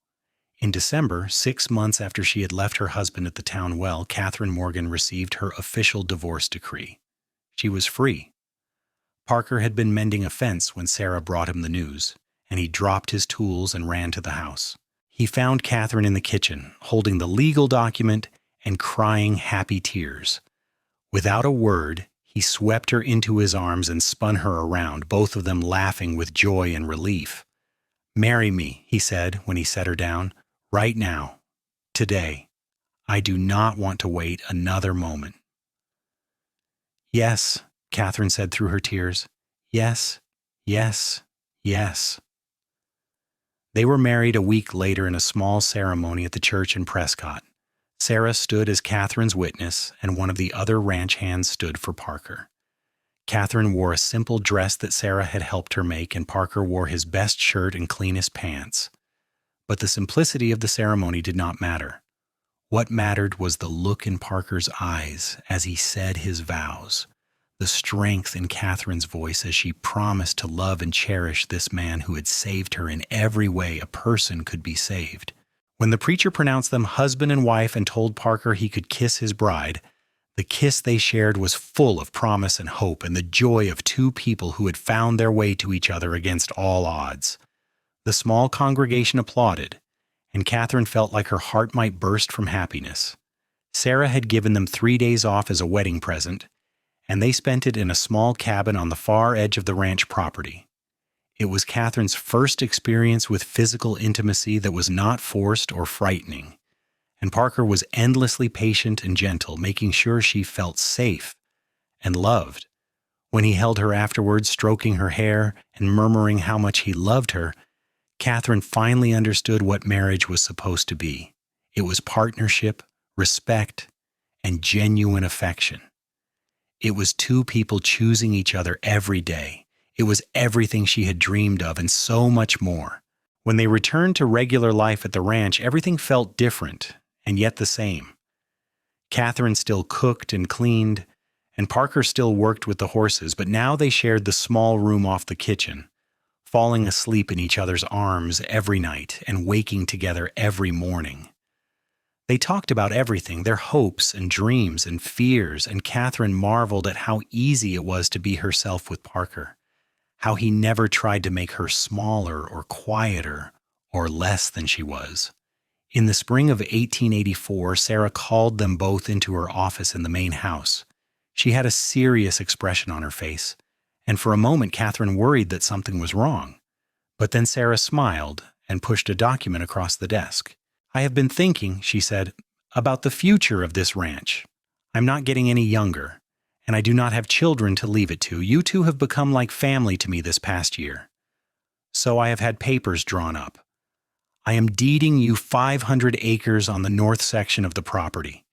In December, 6 months after she had left her husband at the town well, Katherine Morgan received her official divorce decree. She was free. Parker had been mending a fence when Sarah brought him the news, and he dropped his tools and ran to the house. He found Katherine in the kitchen, holding the legal document and crying happy tears. Without a word, he swept her into his arms and spun her around, both of them laughing with joy and relief. Marry me, he said when he set her down, right now, today. I do not want to wait another moment. Yes, Katherine said through her tears. Yes, yes, yes. They were married a week later in a small ceremony at the church in Prescott. Sarah stood as Katherine's witness, and one of the other ranch hands stood for Parker. Katherine wore a simple dress that Sarah had helped her make, and Parker wore his best shirt and cleanest pants. But the simplicity of the ceremony did not matter. What mattered was the look in Parker's eyes as he said his vows, the strength in Katherine's voice as she promised to love and cherish this man who had saved her in every way a person could be saved. When the preacher pronounced them husband and wife and told Parker he could kiss his bride, the kiss they shared was full of promise and hope and the joy of two people who had found their way to each other against all odds. The small congregation applauded, and Katherine felt like her heart might burst from happiness. Sarah had given them 3 days off as a wedding present, and they spent it in a small cabin on the far edge of the ranch property. It was Katherine's first experience with physical intimacy that was not forced or frightening, and Parker was endlessly patient and gentle, making sure she felt safe and loved. When he held her afterwards, stroking her hair and murmuring how much he loved her, Katherine finally understood what marriage was supposed to be. It was partnership, respect, and genuine affection. It was two people choosing each other every day. It was everything she had dreamed of and so much more. When they returned to regular life at the ranch, everything felt different and yet the same. Katherine still cooked and cleaned, and Parker still worked with the horses, but now they shared the small room off the kitchen, falling asleep in each other's arms every night and waking together every morning. They talked about everything, their hopes and dreams and fears, and Katherine marveled at how easy it was to be herself with Parker, how he never tried to make her smaller or quieter or less than she was. In the spring of 1884, Sarah called them both into her office in the main house. She had a serious expression on her face, and for a moment Katherine worried that something was wrong. But then Sarah smiled and pushed a document across the desk. "I have been thinking," she said, "about the future of this ranch. I'm not getting any younger, and I do not have children to leave it to. You two have become like family to me this past year. So I have had papers drawn up. I am deeding you 500 acres on the north section of the property.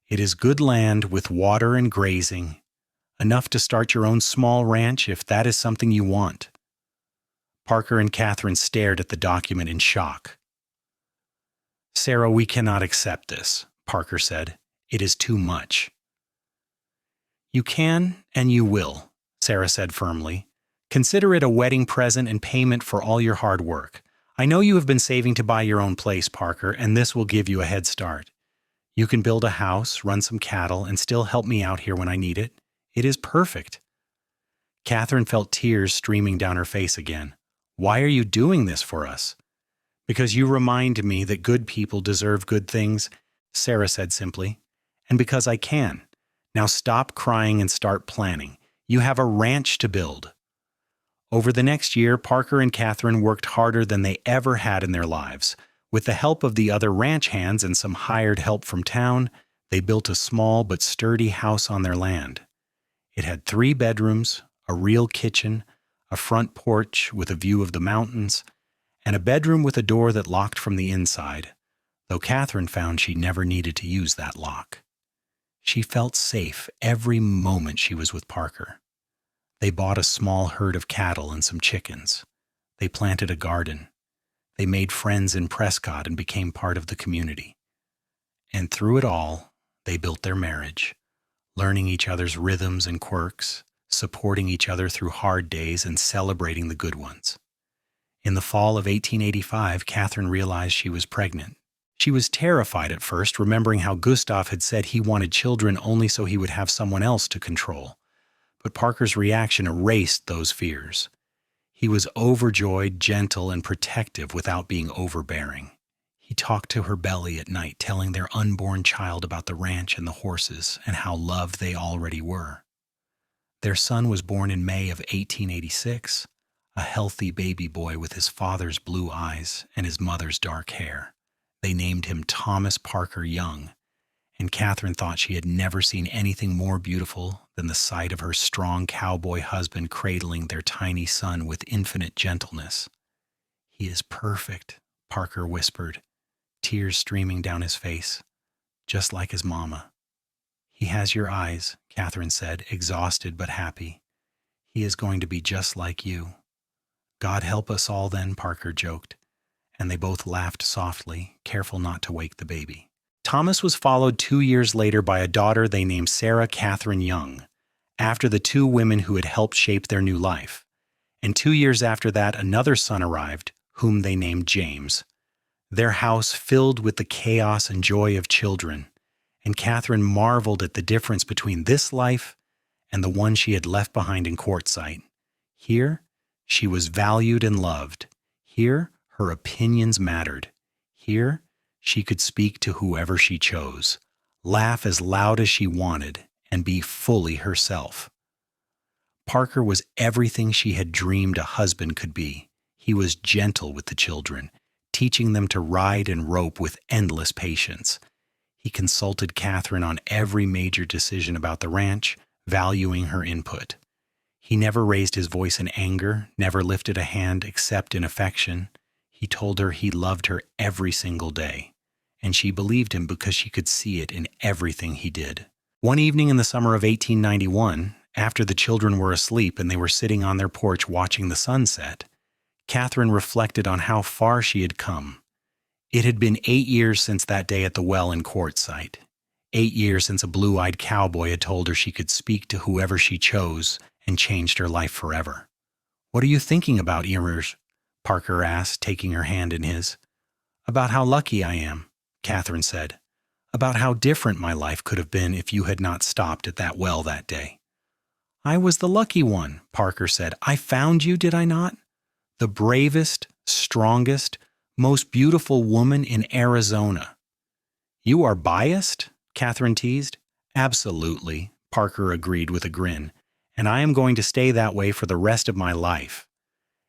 It is good land with water and grazing, enough to start your own small ranch if that is something you want." Parker and Katherine stared at the document in shock. "Sarah, we cannot accept this," Parker said. "It is too much." "You can and you will," Sarah said firmly. "Consider it a wedding present and payment for all your hard work. I know you have been saving to buy your own place, Parker, and this will give you a head start. You can build a house, run some cattle, and still help me out here when I need it. It is perfect." Katherine felt tears streaming down her face again. "Why are you doing this for us?" "Because you remind me that good people deserve good things," Sarah said simply. "And because I can. Now stop crying and start planning. You have a ranch to build." Over the next year, Parker and Katherine worked harder than they ever had in their lives. With the help of the other ranch hands and some hired help from town, they built a small but sturdy house on their land. It had 3 bedrooms, a real kitchen, a front porch with a view of the mountains, and a bedroom with a door that locked from the inside, though Katherine found she never needed to use that lock. She felt safe every moment she was with Parker. They bought a small herd of cattle and some chickens. They planted a garden. They made friends in Prescott and became part of the community. And through it all, they built their marriage, learning each other's rhythms and quirks, supporting each other through hard days and celebrating the good ones. In the fall of 1885, Katherine realized she was pregnant. She was terrified at first, remembering how Gustav had said he wanted children only so he would have someone else to control. But Parker's reaction erased those fears. He was overjoyed, gentle, and protective without being overbearing. He talked to her belly at night, telling their unborn child about the ranch and the horses and how loved they already were. Their son was born in May of 1886, a healthy baby boy with his father's blue eyes and his mother's dark hair. They named him Thomas Parker Young, and Katherine thought she had never seen anything more beautiful than the sight of her strong cowboy husband cradling their tiny son with infinite gentleness. "He is perfect," Parker whispered, tears streaming down his face, "just like his mama." "He has your eyes," Katherine said, exhausted but happy. "He is going to be just like you." "God help us all then," Parker joked, and they both laughed softly, careful not to wake the baby. Thomas was followed 2 years later by a daughter they named Sarah Katherine Young, after the 2 women who had helped shape their new life. And 2 years after that, another son arrived, whom they named James. Their house filled with the chaos and joy of children, and Katherine marveled at the difference between this life and the one she had left behind in Quartzsite. Here, she was valued and loved. Here, her opinions mattered. Here, she could speak to whoever she chose, laugh as loud as she wanted, and be fully herself. Parker was everything she had dreamed a husband could be. He was gentle with the children, teaching them to ride and rope with endless patience. He consulted Katherine on every major decision about the ranch, valuing her input. He never raised his voice in anger, never lifted a hand except in affection. He told her he loved her every single day, and she believed him because she could see it in everything he did. One evening in the summer of 1891, after the children were asleep and they were sitting on their porch watching the sunset, Katherine reflected on how far she had come. It had been 8 years since that day at the well in Quartzsite. 8 years since a blue-eyed cowboy had told her she could speak to whoever she chose and changed her life forever. "What are you thinking about, Ears?" Parker asked, taking her hand in his. "About how lucky I am," Katherine said. "About how different my life could have been if you had not stopped at that well that day." "I was the lucky one," Parker said. "I found you, did I not? The bravest, strongest, most beautiful woman in Arizona." "You are biased?" Katherine teased. "Absolutely," Parker agreed with a grin. "And I am going to stay that way for the rest of my life."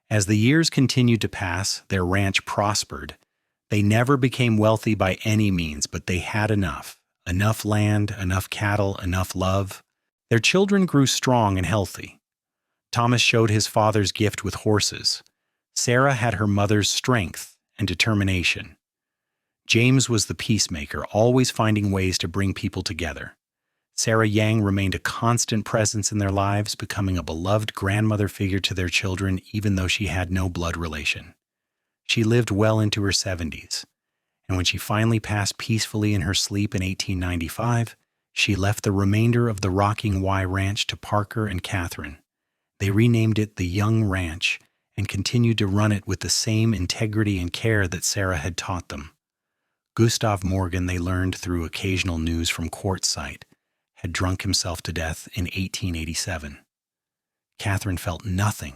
As the years continued to pass, their ranch prospered. They never became wealthy by any means, but they had enough. Enough land, enough cattle, enough love. Their children grew strong and healthy. Thomas showed his father's gift with horses. Sarah had her mother's strength and determination. James was the peacemaker, always finding ways to bring people together. Sarah Yang remained a constant presence in their lives, becoming a beloved grandmother figure to their children, even though she had no blood relation. She lived well into her 70s, and when she finally passed peacefully in her sleep in 1895, she left the remainder of the Rocking Y Ranch to Parker and Katherine. They renamed it the Young Ranch and continued to run it with the same integrity and care that Sarah had taught them. Gustav Morgan, they learned through occasional news from Quartzsite, had drunk himself to death in 1887. Katherine felt nothing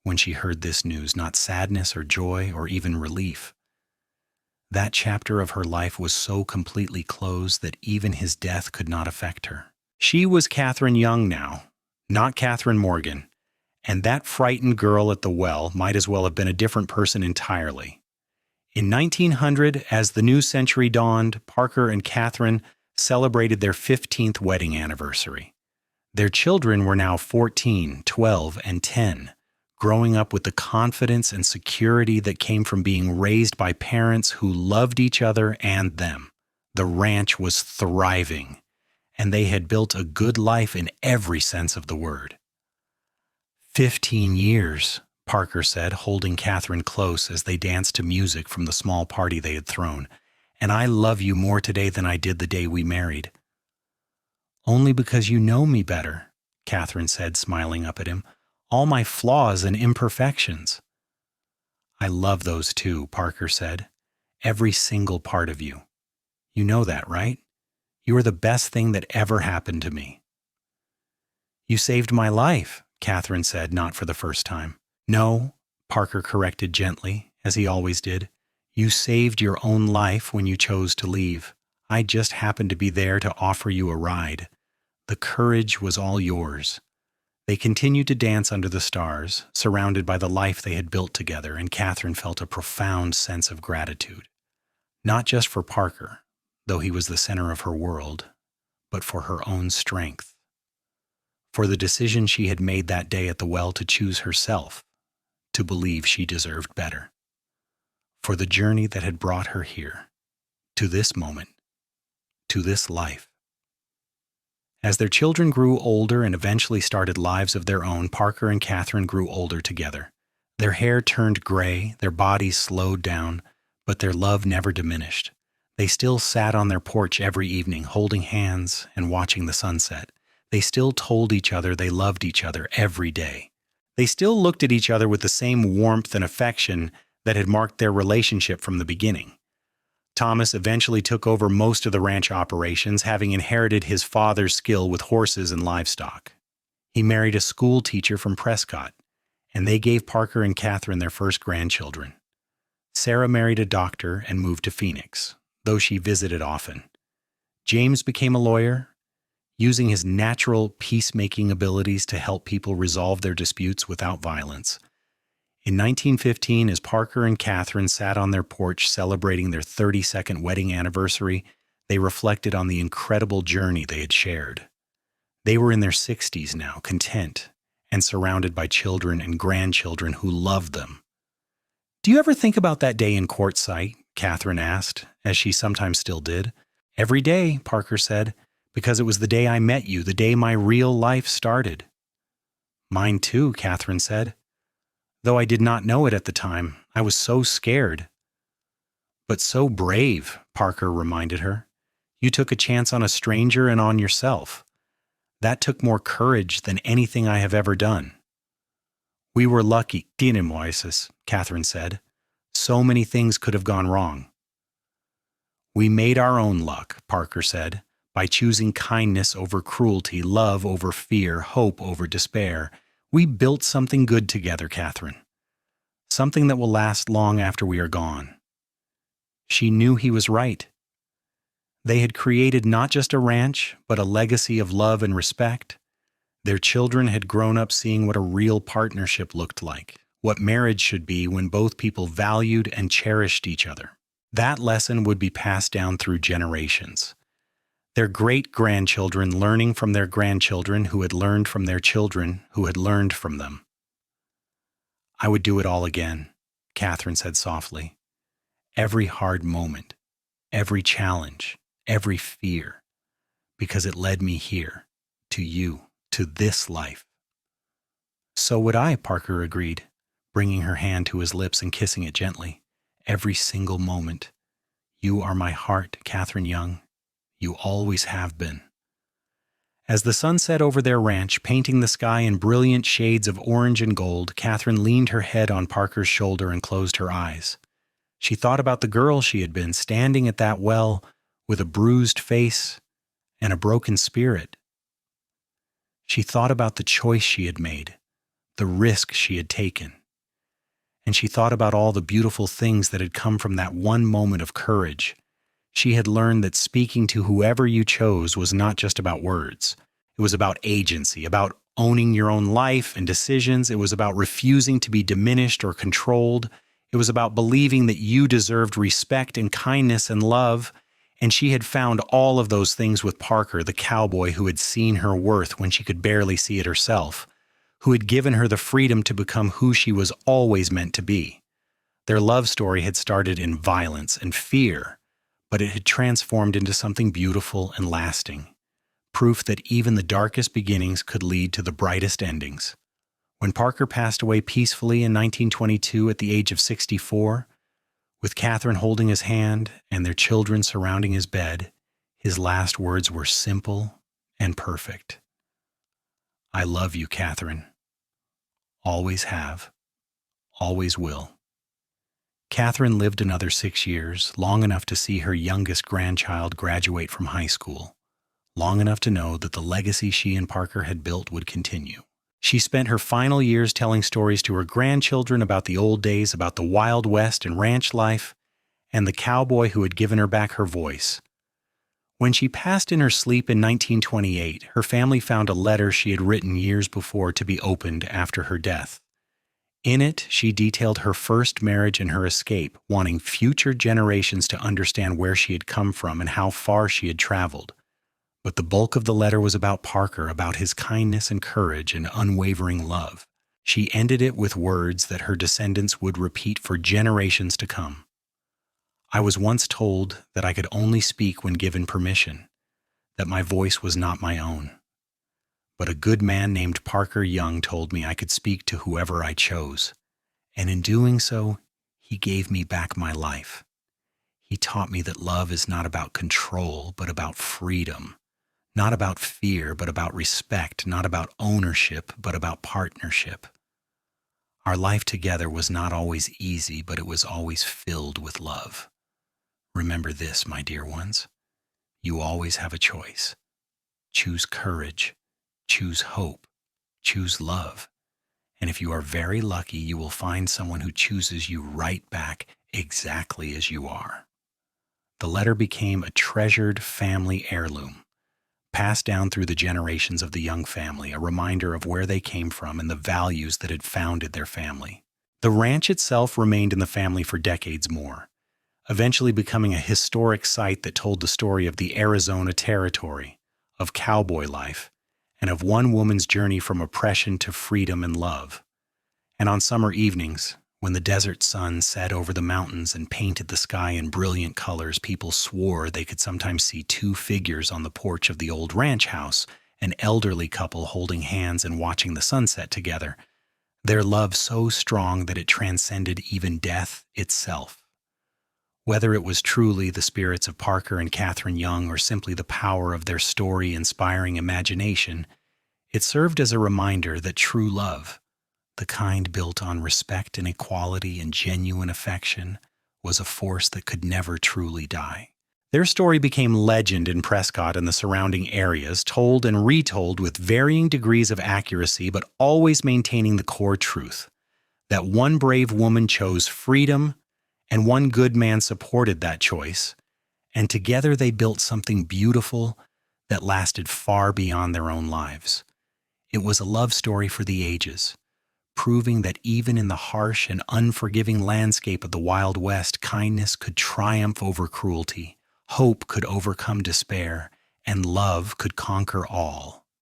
when she heard this news, not sadness or joy or even relief. That chapter of her life was so completely closed that even his death could not affect her. She was Katherine Young now, not Katherine Morgan, and that frightened girl at the well might as well have been a different person entirely. In 1900, as the new century dawned, Parker and Katherine celebrated their 15th wedding anniversary. Their children were now 14, 12, and 10, growing up with the confidence and security that came from being raised by parents who loved each other and them. The ranch was thriving, and they had built a good life in every sense of the word. 15 years, Parker said, holding Katherine close as they danced to music from the small party they had thrown. "And I love you more today than I did the day we married." "Only because you know me better," Katherine said, smiling up at him. "All my flaws and imperfections." "I love those too," Parker said. "Every single part of you. You know that, right? You are the best thing that ever happened to me." "You saved my life," Katherine said, not for the first time. "No," Parker corrected gently, as he always did. "You saved your own life when you chose to leave. I just happened to be there to offer you a ride. The courage was all yours." They continued to dance under the stars, surrounded by the life they had built together, and Katherine felt a profound sense of gratitude. Not just for Parker, though he was the center of her world, but for her own strength. For the decision she had made that day at the well to choose herself, to believe she deserved better. For the journey that had brought her here, to this moment, to this life. As their children grew older and eventually started lives of their own, Parker and Katherine grew older together. Their hair turned gray, their bodies slowed down, but their love never diminished. They still sat on their porch every evening, holding hands and watching the sunset. They still told each other they loved each other every day. They still looked at each other with the same warmth and affection that had marked their relationship from the beginning. Thomas eventually took over most of the ranch operations, having inherited his father's skill with horses and livestock. He married a school teacher from Prescott, and they gave Parker and Katherine their first grandchildren. Sarah married a doctor and moved to Phoenix, though she visited often. James became a lawyer, using his natural peacemaking abilities to help people resolve their disputes without violence. In 1915, as Parker and Katherine sat on their porch celebrating their 32nd wedding anniversary, they reflected on the incredible journey they had shared. They were in their 60s now, content, and surrounded by children and grandchildren who loved them. Do you ever think about that day in Quartzsite? Katherine asked, as she sometimes still did. Every day, Parker said, because it was the day I met you, the day my real life started. Mine too, Katherine said. Though I did not know it at the time, I was so scared. But so brave, Parker reminded her. You took a chance on a stranger and on yourself. That took more courage than anything I have ever done. We were lucky, Moises, Katherine said. So many things could have gone wrong. We made our own luck, Parker said, by choosing kindness over cruelty, love over fear, hope over despair. We built something good together, Katherine. Something that will last long after we are gone. She knew he was right. They had created not just a ranch, but a legacy of love and respect. Their children had grown up seeing what a real partnership looked like, what marriage should be when both people valued and cherished each other. That lesson would be passed down through generations. Their great-grandchildren learning from their grandchildren who had learned from their children who had learned from them. I would do it all again, Katherine said softly. Every hard moment, every challenge, every fear, because it led me here, to you, to this life. So would I, Parker agreed, bringing her hand to his lips and kissing it gently. Every single moment. You are my heart, Katherine Young. You always have been. As the sun set over their ranch, painting the sky in brilliant shades of orange and gold, Katherine leaned her head on Parker's shoulder and closed her eyes. She thought about the girl she had been, standing at that well with a bruised face and a broken spirit. She thought about the choice she had made, the risk she had taken. And she thought about all the beautiful things that had come from that one moment of courage. She had learned that speaking to whoever you chose was not just about words. It was about agency, about owning your own life and decisions. It was about refusing to be diminished or controlled. It was about believing that you deserved respect and kindness and love. And she had found all of those things with Parker, the cowboy who had seen her worth when she could barely see it herself, who had given her the freedom to become who she was always meant to be. Their love story had started in violence and fear, but it had transformed into something beautiful and lasting, proof that even the darkest beginnings could lead to the brightest endings. When Parker passed away peacefully in 1922 at the age of 64, with Katherine holding his hand and their children surrounding his bed, his last words were simple and perfect. I love you, Katherine. Always have. Always will. Katherine lived another 6 years, long enough to see her youngest grandchild graduate from high school, long enough to know that the legacy she and Parker had built would continue. She spent her final years telling stories to her grandchildren about the old days, about the Wild West and ranch life, and the cowboy who had given her back her voice. When she passed in her sleep in 1928, her family found a letter she had written years before to be opened after her death. In it, she detailed her first marriage and her escape, wanting future generations to understand where she had come from and how far she had traveled. But the bulk of the letter was about Parker, about his kindness and courage and unwavering love. She ended it with words that her descendants would repeat for generations to come. I was once told that I could only speak when given permission, that my voice was not my own. But a good man named Parker Young told me I could speak to whoever I chose, and in doing so, he gave me back my life. He taught me that love is not about control, but about freedom, not about fear, but about respect, not about ownership, but about partnership. Our life together was not always easy, but it was always filled with love. Remember this, my dear ones. You always have a choice. Choose courage. Choose hope. Choose love. And if you are very lucky, you will find someone who chooses you right back exactly as you are. The letter became a treasured family heirloom, passed down through the generations of the Young family, a reminder of where they came from and the values that had founded their family. The ranch itself remained in the family for decades more, eventually becoming a historic site that told the story of the Arizona Territory, of cowboy life, and of one woman's journey from oppression to freedom and love. And on summer evenings, When the desert sun set over the mountains and painted the sky in brilliant colors, people swore they could sometimes see two figures on the porch of the old ranch house, an elderly couple holding hands and watching the sunset together, their love so strong that it transcended even death itself. Whether it was truly the spirits of Parker and Katherine Young or simply the power of their story-inspiring imagination, it served as a reminder that true love, the kind built on respect and equality and genuine affection, was a force that could never truly die. Their story became legend in Prescott and the surrounding areas, told and retold with varying degrees of accuracy, but always maintaining the core truth that one brave woman chose freedom and one good man supported that choice, and together they built something beautiful that lasted far beyond their own lives. It was a love story for the ages, proving that even in the harsh and unforgiving landscape of the Wild West, kindness could triumph over cruelty, hope could overcome despair, and love could conquer all.